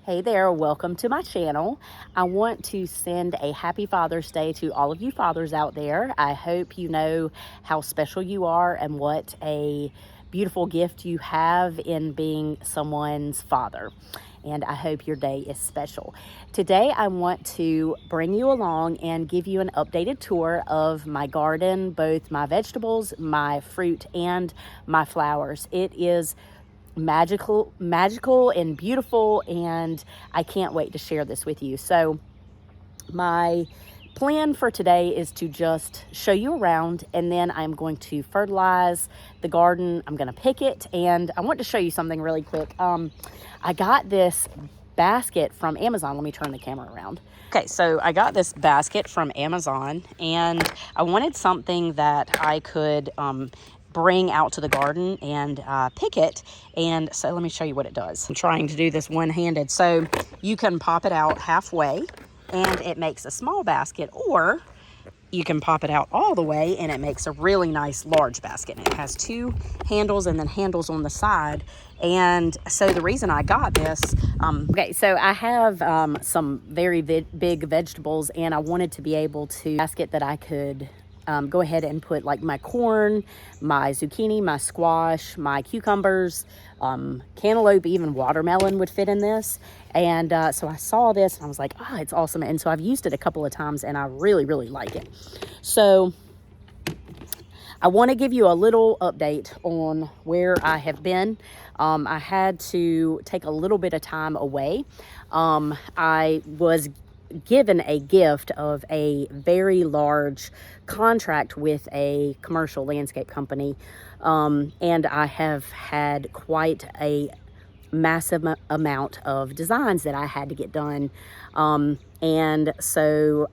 Hey there, welcome to my channel. I want to send a happy Father's Day to all of you fathers out there. I hope you know how special you are and what a beautiful gift you have in being someone's father. And I hope your day is special. Today, I want to bring you along and give you an updated tour of my garden, both my vegetables, my fruit, and my flowers. It is magical and beautiful, and I can't wait to share this with you. So my plan for today is to just show you around, and then I'm going to fertilize the garden. I'm going to pick it, and I want to show you something really quick. I got this basket from Amazon. Let me turn the camera around. Okay, so I got this basket from Amazon, and I wanted something that I could bring out to the garden and pick it. And so let me show you what it does. I'm trying to do this one-handed. So you can pop it out halfway and it makes a small basket, or you can pop it out all the way and it makes a really nice large basket. And it has two handles and then handles on the side. And so the reason I got this, okay, so I have some very big vegetables, and I wanted to be able to basket that I could go ahead and put like my corn, my zucchini, my squash, my cucumbers, cantaloupe, even watermelon would fit in this. And so I saw this and I was like, it's awesome. And so I've used it a couple of times and I really, really like it. So I want to give you a little update on where I have been. I had to take a little bit of time away. I was given a gift of a very large contract with a commercial landscape company, and I have had quite a massive amount of designs that I had to get done, and so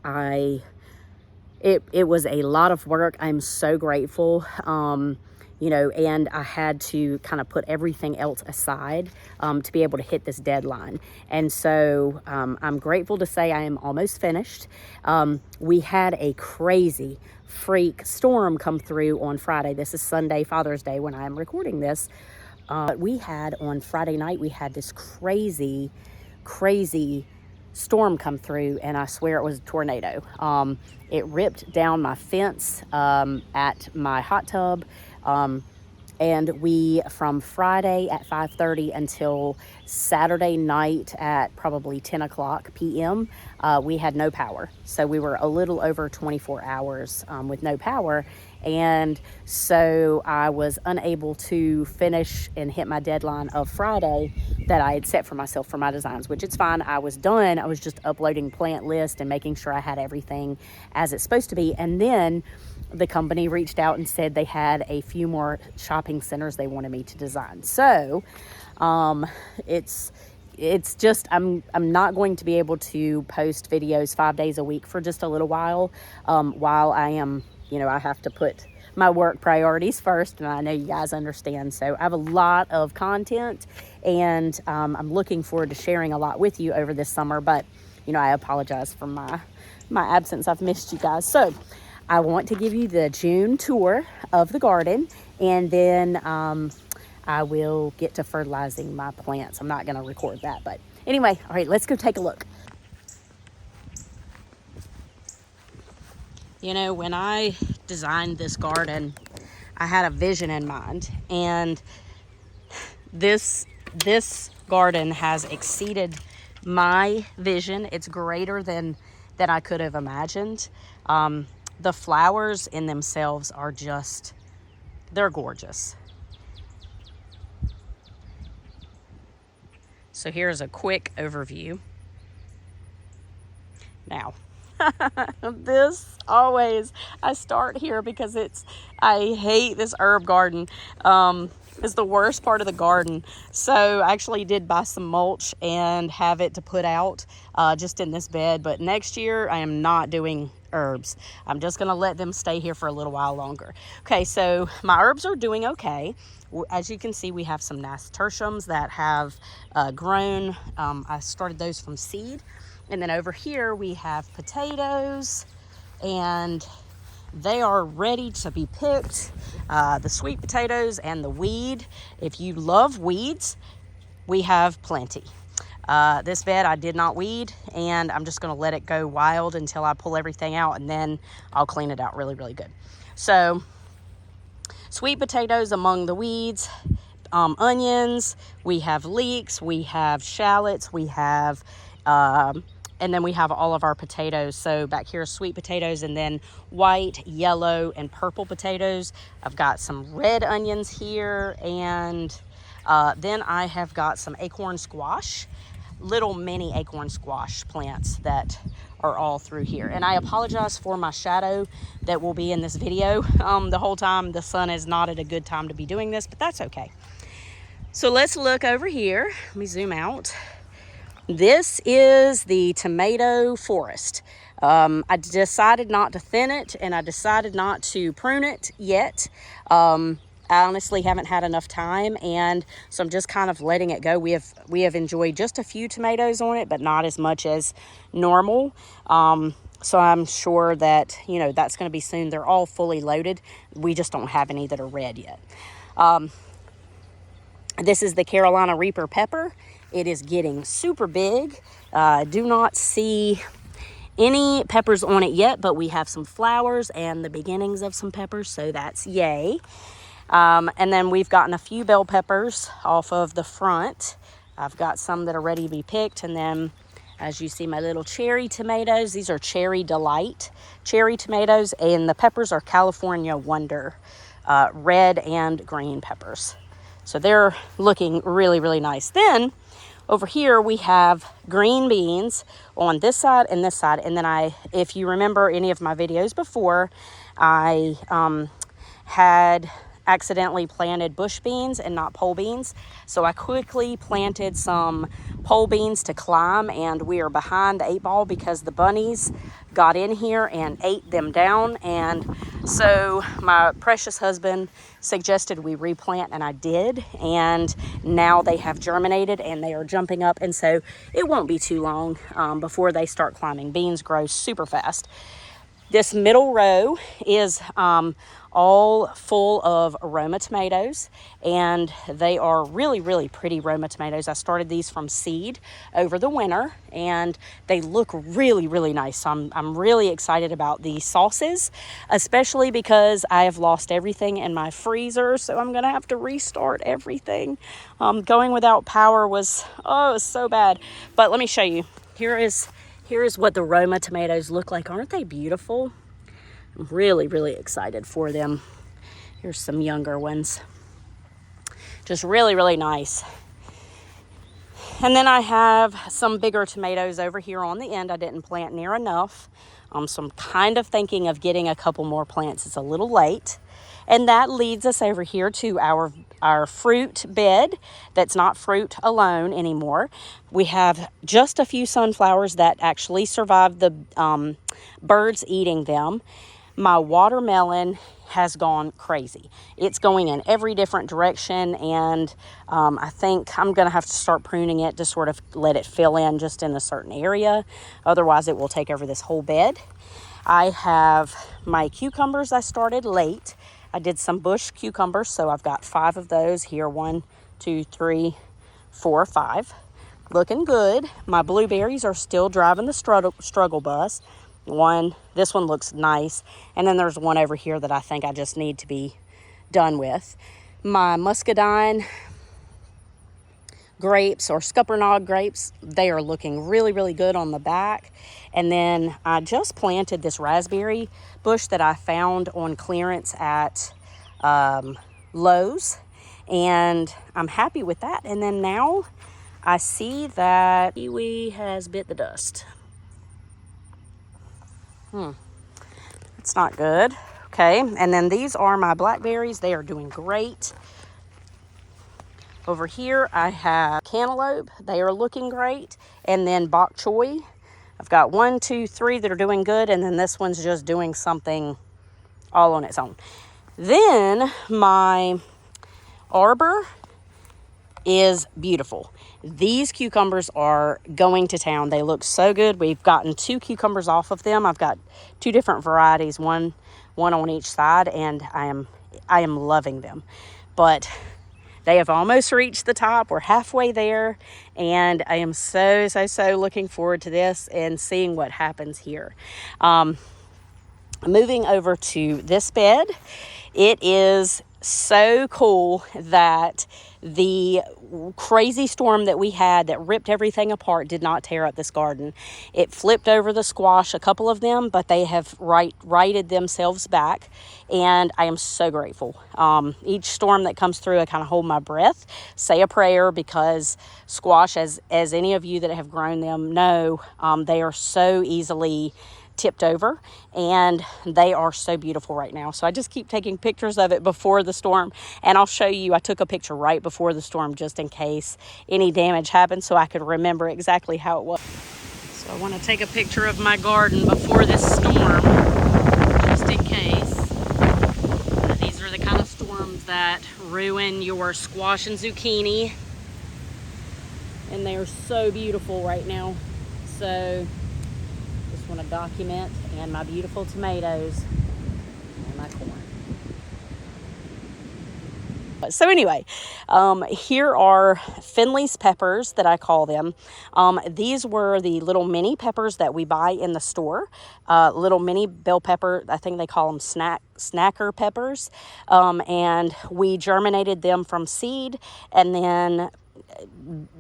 it was a lot of work. I'm so grateful, and I had to kind of put everything else aside to be able to hit this deadline. And so I'm grateful to say I am almost finished. We had a crazy freak storm come through on Friday. This is Sunday, Father's Day, when I'm recording this. We had on Friday night, we had this crazy storm come through, and I swear it was a tornado. It ripped down my fence at my hot tub. And we, from Friday at 5:30 until Saturday night at probably 10 o'clock p.m., we had no power. So we were a little over 24 hours with no power. And so I was unable to finish and hit my deadline of Friday that I had set for myself for my designs, which it's fine. I was done. I was just uploading plant list and making sure I had everything as it's supposed to be. And then the company reached out and said they had a few more shopping centers they wanted me to design. So it's just, I'm not going to be able to post videos 5 days a week for just a little while I am, I have to put my work priorities first, and I know you guys understand. So I have a lot of content, and I'm looking forward to sharing a lot with you over this summer, but I apologize for my absence. I've missed you guys. So I want to give you the June tour of the garden, and then I will get to fertilizing my plants. I'm not going to record that, but anyway, all right, let's go take a look. When I designed this garden, I had a vision in mind, and this garden has exceeded my vision. It's greater than I could have imagined. The flowers in themselves are they're gorgeous. So here's a quick overview. Now, I start here because I hate this herb garden. It's the worst part of the garden. So I actually did buy some mulch and have it to put out just in this bed. But next year I am not doing herbs. I'm just going to let them stay here for a little while longer. Okay, so my herbs are doing okay. As you can see, we have some nasturtiums that have grown. I started those from seed. And then over here we have potatoes, and they are ready to be picked. The sweet potatoes and the weed. If you love weeds, we have plenty. This bed I did not weed, and I'm just going to let it go wild until I pull everything out, and then I'll clean it out really, really good. So sweet potatoes among the weeds, onions, we have leeks, we have shallots, we have, and then we have all of our potatoes. So back here, sweet potatoes, and then white, yellow, and purple potatoes. I've got some red onions here, and then I have got some acorn squash, little mini acorn squash plants that are all through here. And I apologize for my shadow that will be in this video the whole time. The sun is not at a good time to be doing this, but that's okay. So let's look over here. Let me zoom out. This is the tomato forest. I decided not to thin it, and I decided not to prune it yet. I honestly haven't had enough time, and so I'm just kind of letting it go. We have enjoyed just a few tomatoes on it, but not as much as normal. So I'm sure that, you know, that's going to be soon. They're all fully loaded. We just don't have any that are red yet. This is the Carolina Reaper pepper. It is getting super big. Do not see any peppers on it yet, but we have some flowers and the beginnings of some peppers, so that's yay. And then we've gotten a few bell peppers off of the front. I've got some that are ready to be picked. And then, as you see, my little cherry tomatoes. These are Cherry Delight cherry tomatoes, and the peppers are California Wonder, red and green peppers. So they're looking really, really nice. Then over here we have green beans on this side and this side. And then if you remember any of my videos before, I had accidentally planted bush beans and not pole beans. So I quickly planted some pole beans to climb, and we are behind the 8-ball because the bunnies got in here and ate them down. And so my precious husband suggested we replant, and I did, and now they have germinated and they are jumping up, and so it won't be too long before they start climbing. Beans grow super fast. This middle row is all full of Roma tomatoes, and they are really, really pretty Roma tomatoes. I started these from seed over the winter, and they look really, really nice. So I'm really excited about the sauces, especially because I have lost everything in my freezer, so I'm gonna have to restart everything. Going without power was so bad. But let me show you. Here is what the Roma tomatoes look like. Aren't they beautiful? I'm really, really excited for them. Here's some younger ones. Just really, really nice. And then I have some bigger tomatoes over here on the end. I didn't plant near enough. So I'm kind of thinking of getting a couple more plants. It's a little late. And that leads us over here to our fruit bed that's not fruit alone anymore. We have just a few sunflowers that actually survived the birds eating them. My watermelon has gone crazy. It's going in every different direction, and I think I'm going to have to start pruning it to sort of let it fill in just in a certain area. Otherwise, it will take over this whole bed. I have my cucumbers I started late. I did some bush cucumbers, so I've got 5 of those here. 1, 2, 3, 4, 5. Looking good. My blueberries are still driving the struggle bus. This one looks nice, and then there's one over here that I think I just need to be done with. My muscadine grapes, or scuppernong grapes, they are looking really, really good on the back. And then I just planted this raspberry bush that I found on clearance at Lowe's, and I'm happy with that. And then now I see that kiwi has bit the dust. It's not good. Okay, and then these are my blackberries. They are doing great. Over here I have cantaloupe. They are looking great. And then bok choy. I've got 1, 2, 3 that are doing good, and then this one's just doing something all on its own. Then my arbor is beautiful. These cucumbers are going to town. They look so good. We've gotten 2 cucumbers off of them. I've got 2 different varieties, one on each side, and I am loving them. But They have almost reached the top. We're halfway there, and I am so looking forward to this and seeing what happens here. Moving over to this bed, it is so cool that the crazy storm that we had that ripped everything apart did not tear up this garden. It flipped over the squash, a couple of them, but they have righted themselves back, and I am so grateful. Each storm that comes through, I kind of hold my breath, say a prayer, because squash, as any of you that have grown them know, they are so easily tipped over, and they are so beautiful right now. So I just keep taking pictures of it before the storm, and I'll show you. I took a picture right before the storm just in case any damage happened, so I could remember exactly how it was. So I want to take a picture of my garden before this storm, just in case. These are the kind of storms that ruin your squash and zucchini, and they are so beautiful right now. So want to document, and my beautiful tomatoes and my corn. So anyway, here are Finley's peppers that I call them. These were the little mini peppers that we buy in the store. Little mini bell pepper, I think they call them snacker peppers. And we germinated them from seed, and then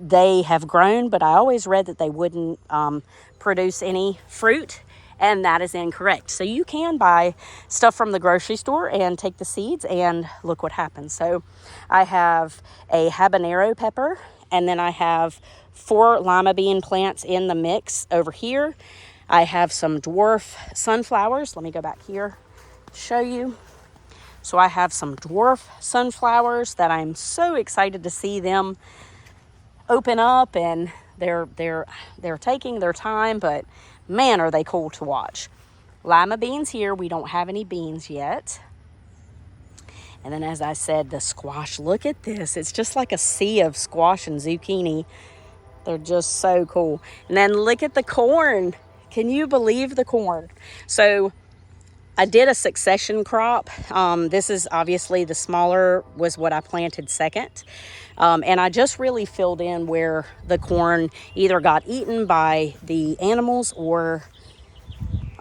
they have grown, but I always read that they wouldn't produce any fruit, and that is incorrect. So you can buy stuff from the grocery store and take the seeds, and look what happens. So I have a habanero pepper, and then I have 4 lima bean plants in the mix over here. I have some dwarf sunflowers. Let me go back here to show you. So I have some dwarf sunflowers that I'm so excited to see them open up, and they're taking their time, but man, are they cool to watch. Lima beans here. We don't have any beans yet. And then, as I said, the squash. Look at this. It's just like a sea of squash and zucchini. They're just so cool. And then look at the corn. Can you believe the corn? So I did a succession crop. This is obviously the smaller was what I planted second. And I just really filled in where the corn either got eaten by the animals or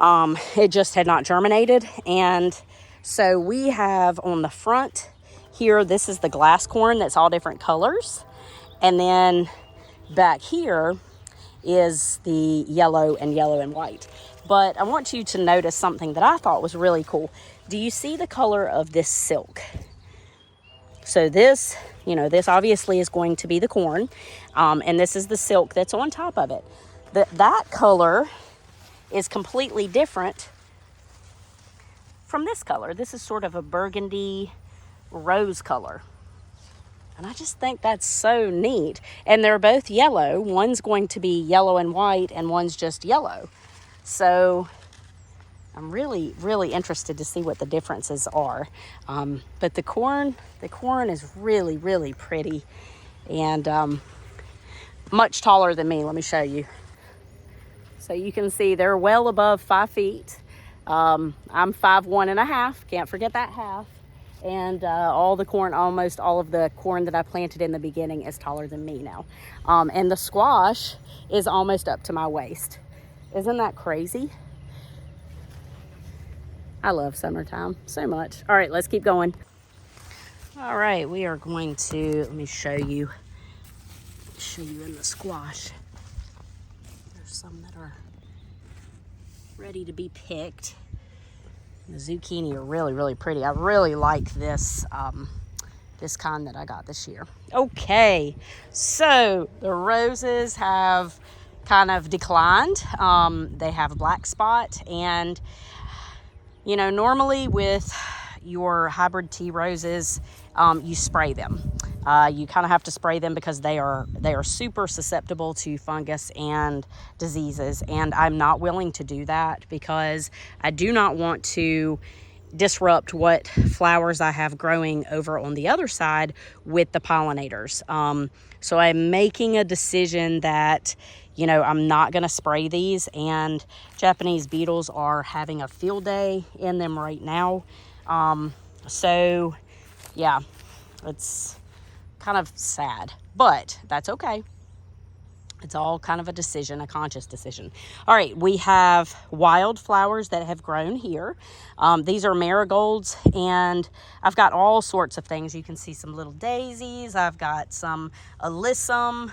it just had not germinated. And so we have on the front here, this is the glass corn that's all different colors. And then back here is the yellow and white. But I want you to notice something that I thought was really cool. Do you see the color of this silk? So this, this obviously is going to be the corn, and this is the silk that's on top of it. That color is completely different from this color. This is sort of a burgundy rose color. And I just think that's so neat. And they're both yellow. One's going to be yellow and white, and one's just yellow. So I'm really, really interested to see what the differences are. But the corn is really, really pretty, and much taller than me. Let me show you. So you can see they're well above 5 feet. I'm 5'1.5". Can't forget that half. And almost all of the corn that I planted in the beginning is taller than me now. And the squash is almost up to my waist. Isn't that crazy? I love summertime so much. All right, let's keep going. All right, we are going to, let me show you in the squash. There's some that are ready to be picked. The zucchini are really, really pretty. I really like this, this kind that I got this year. Okay, so the roses have kind of declined. They have a black spot, and normally with your hybrid tea roses, you spray them. You kind of have to spray them because they are super susceptible to fungus and diseases, and I'm not willing to do that because I do not want to disrupt what flowers I have growing over on the other side with the pollinators. So I'm making a decision that I'm not going to spray these, and Japanese beetles are having a field day in them right now. So yeah, it's kind of sad, but that's okay. It's all kind of a decision, a conscious decision. All right, we have wildflowers that have grown here. These are marigolds, and I've got all sorts of things. You can see some little daisies. I've got some alyssum.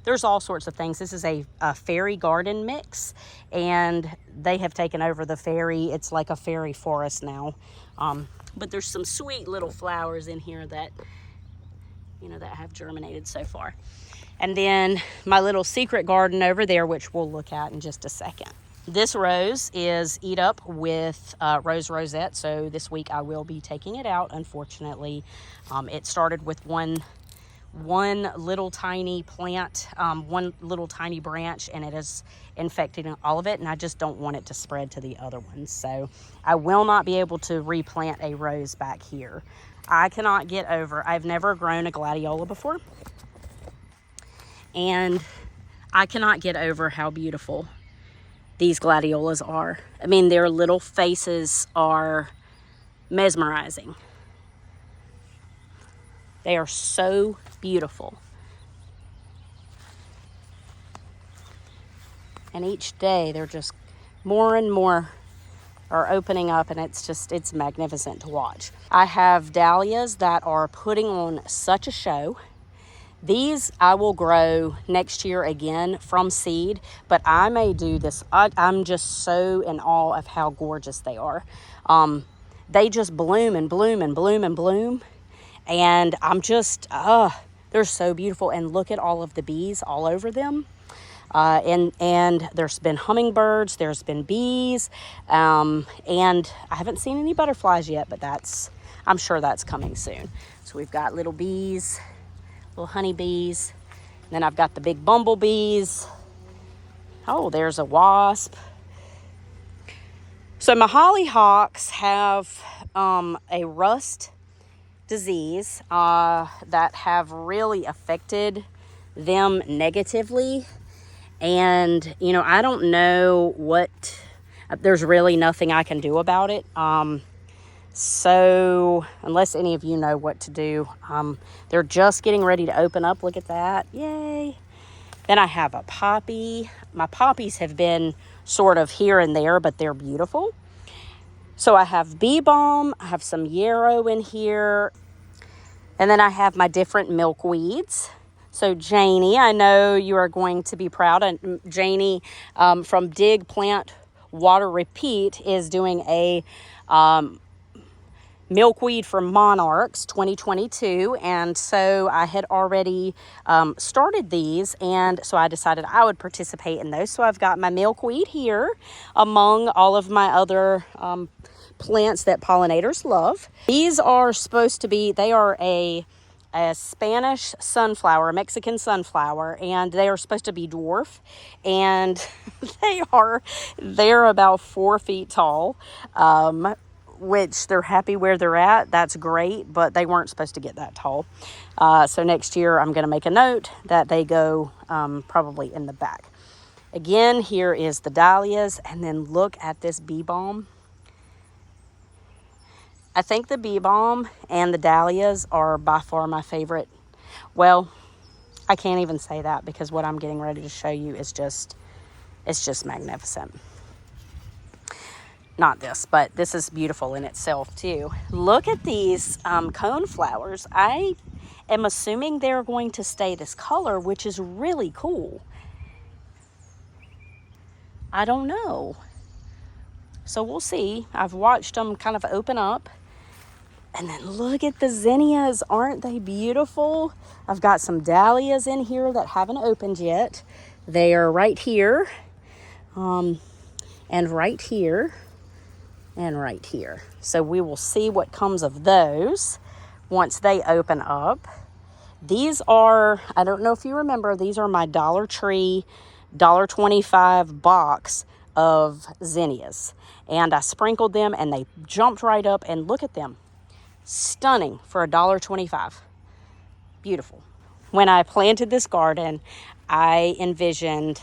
There's all sorts of things. This is a fairy garden mix, and they have taken over the fairy. It's like a fairy forest now. But there's some sweet little flowers in here that, that have germinated so far. And then my little secret garden over there, which we'll look at in just a second. This rose is eat up with rose rosette, so this week I will be taking it out, unfortunately. It started with one little tiny plant, one little tiny branch, and it is infecting all of it, and I just don't want it to spread to the other ones. So I will not be able to replant a rose back here. I cannot get over, I've never grown a gladiola before, and I cannot get over how beautiful these gladiolas are. I mean, their little faces are mesmerizing. They are so beautiful. And each day they're just more and more are opening up, and it's magnificent to watch. I have dahlias that are putting on such a show. These I will grow next year again from seed, but I may do this. I'm just so in awe of how gorgeous they are. They just bloom and bloom and bloom and bloom. And I'm just, they're so beautiful. And look at all of the bees all over them. And there's been hummingbirds, there's been bees, and I haven't seen any butterflies yet, but I'm sure that's coming soon. So we've got little bees, little honeybees. Then I've got the big bumblebees. Oh, there's a wasp. So my hollyhocks have a rust disease that have really affected them negatively. And, I don't know there's really nothing I can do about it. So unless any of you know what to do, they're just getting ready to open up. Look at that. Yay. Then I have a poppy. My poppies have been sort of here and there, but they're beautiful. So I have bee balm. I have some yarrow in here. And then I have my different milkweeds. So Janey, I know you are going to be proud. And Janey from Dig Plant Water Repeat is doing a milkweed for monarchs 2022, and so I had already started these, and so I decided I would participate in those. So I've got my milkweed here among all of my other plants that pollinators love. These are supposed to be, they are a Spanish sunflower, Mexican sunflower, and they are supposed to be dwarf, and they're about 4 feet tall, which they're happy where they're at. That's great, but they weren't supposed to get that tall. So next year I'm going to make a note that they go probably in the back. Again, here is the dahlias, and then look at this bee balm. I think the bee balm and the dahlias are by far my favorite. Well, I can't even say that because what I'm getting ready to show you is it's just magnificent. Not this, but this is beautiful in itself too. Look at these cone flowers. I am assuming they're going to stay this color, which is really cool. I don't know. So we'll see. I've watched them kind of open up. And then look at the zinnias. Aren't they beautiful? I've got some dahlias in here that haven't opened yet. They are right here, and right here, and right here. So we will see what comes of those once they open up. These are, I don't know if you remember, these are my Dollar Tree $1.25 box of zinnias. And I sprinkled them and they jumped right up, and look at them. Stunning for $1.25. Beautiful. When I planted this garden, I envisioned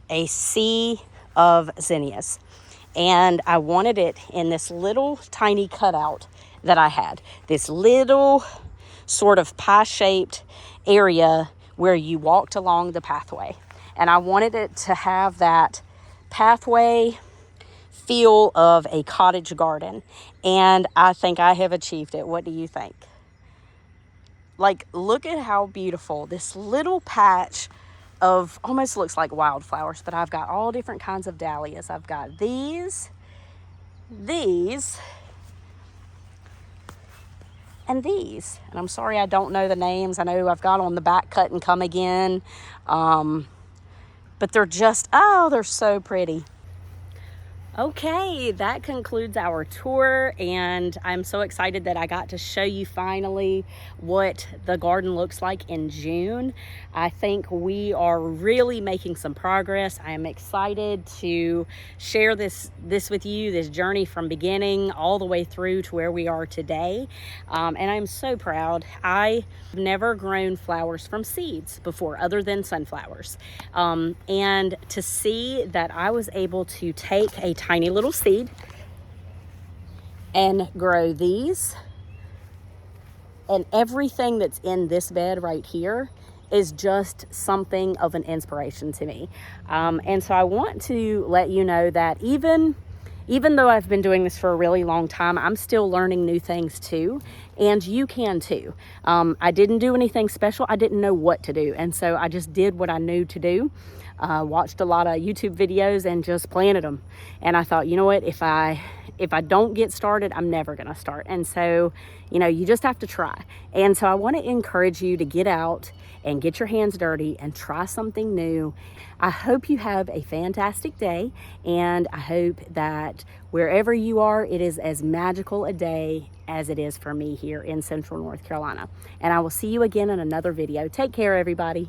a sea of zinnias, and I wanted it in this little tiny cutout that I had. This little sort of pie-shaped area where you walked along the pathway. And I wanted it to have that pathway feel of a cottage garden. And I think I have achieved it. What do you think? Like, look at how beautiful this little patch of, almost looks like wildflowers, but I've got all different kinds of dahlias. I've got these, and these. And I'm sorry I don't know the names. I know I've got on the back Cut and Come Again. But they're just, oh, they're so pretty. Okay, that concludes our tour, and I'm so excited that I got to show you finally what the garden looks like in June. I think we are really making some progress. I am excited to share this with you, this journey from beginning all the way through to where we are today. And I'm so proud. I've never grown flowers from seeds before, other than sunflowers. And to see that I was able to take a tiny little seed and grow these, and everything that's in this bed right here is just something of an inspiration to me. And so I want to let you know that even though I've been doing this for a really long time, I'm still learning new things too, and you can too. I didn't do anything special. I didn't know what to do, and so I just did what I knew to do. Watched a lot of YouTube videos and just planted them. And I thought, you know what, if I don't get started, I'm never gonna start. And so, you know, you just have to try. And so I want to encourage you to get out and get your hands dirty and try something new. I hope you have a fantastic day, and I hope that wherever you are, it is as magical a day as it is for me here in Central North Carolina. And I will see you again in another video. Take care, everybody.